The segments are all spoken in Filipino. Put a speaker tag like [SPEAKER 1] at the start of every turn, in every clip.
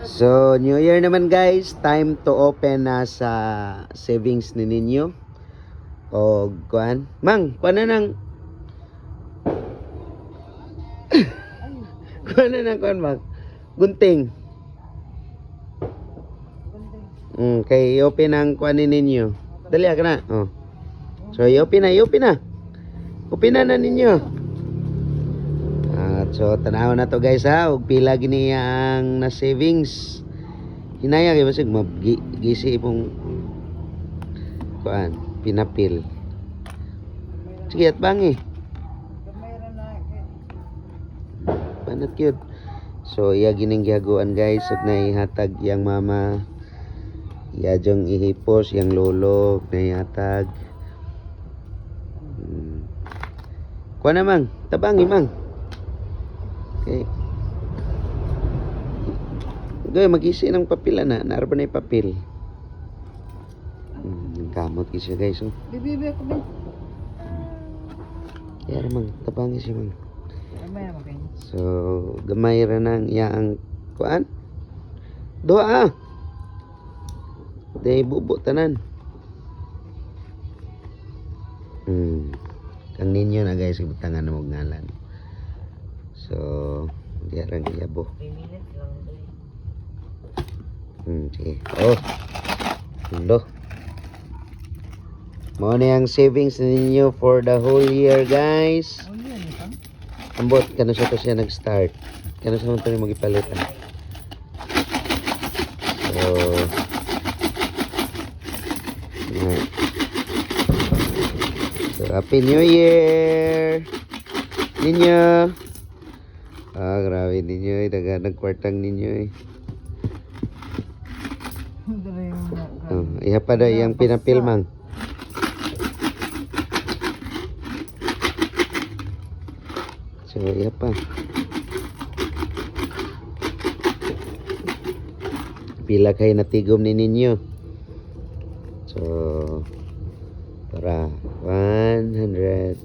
[SPEAKER 1] So, New Year naman guys, time to open na sa savings ni ninyo. O, kuan. Mang, kuan na nang... kuan na nang, kuan mang. Gunting. Kay i-open ang kuan ni ninyo. Dali ka na. Oh. So, i-open na. Open na ninyo. So tanaw na to guys ha, ug pila gini ang na savings. Hinaya kay basig magisi imong kuan, pinapil. Sige at bangi. Panat yun. So iya gining gihaguan guys, ug naihatag yang mama. Iya jong ihipos yang lolo naihatag. Kuan na mang, tabangi mang. Okay. Gaya mag-isi ng papila na. Naroon na yung papel. Kamot kasi guys. Oh.
[SPEAKER 2] Bibi ako ba?
[SPEAKER 1] Kaya mang, tabangi siya mang.
[SPEAKER 2] Gamay naman kayo.
[SPEAKER 1] So, gamay rin ang iyaang kuan. Doa. Day bubo tanan. Kang ninyo na guys, ibutangan na mong ngalan. So, di arang iyabo.
[SPEAKER 2] 3 minutes lang ito eh.
[SPEAKER 1] Sige. Oh. Hello. Mo na ang savings ninyo for the whole year, guys.
[SPEAKER 2] Oh, yun ito?
[SPEAKER 1] Ambot, kano siya to siya nag-start. Kano siya ito yung mag-ipalitan. So, so, Happy New Year! Ninyo! Grabe ninyo eh. Daganang kwartang ninyo eh. Iha pa daw yung pinapilmang. So, iha pa. Pila kayo natigom ni ninyo. So, para 100,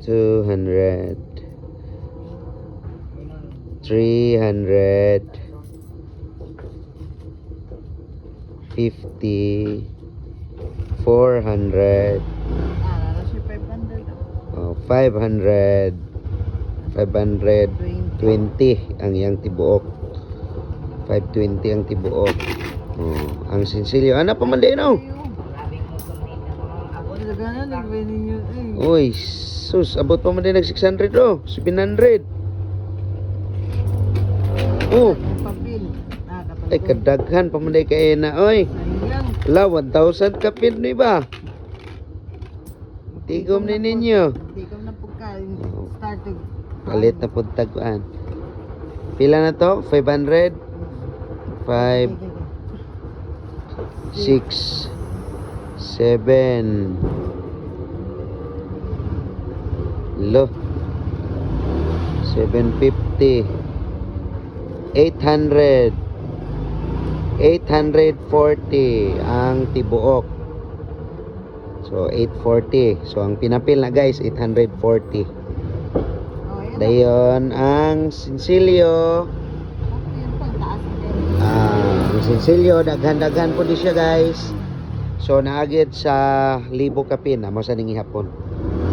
[SPEAKER 1] 200, 300, 50, 400, 500, 520 ang iyang tibuok. 520 ang tibuok. Ang sinsilyo. Ano pa man din oh? Uy, sus, abot pa man din nag 600 oh. 700. Oh. Ay, kadaghan pa man din kay na oy. La, 1,000 kapit ni ba? Tigom ni ninyo.
[SPEAKER 2] Tigom na pagkain. Starting.
[SPEAKER 1] Palit na po tagpuan. Pila na to? 500? 5, 6, 7. Lo. 750. 800. 840 ang tibuok. So 840. So ang pinapil na guys 840. Dayon ang sinsilyo. Ang sinsilyo daghan-daghan po di siya guys. So naagid sa libo kapin amo sa ning ihapon.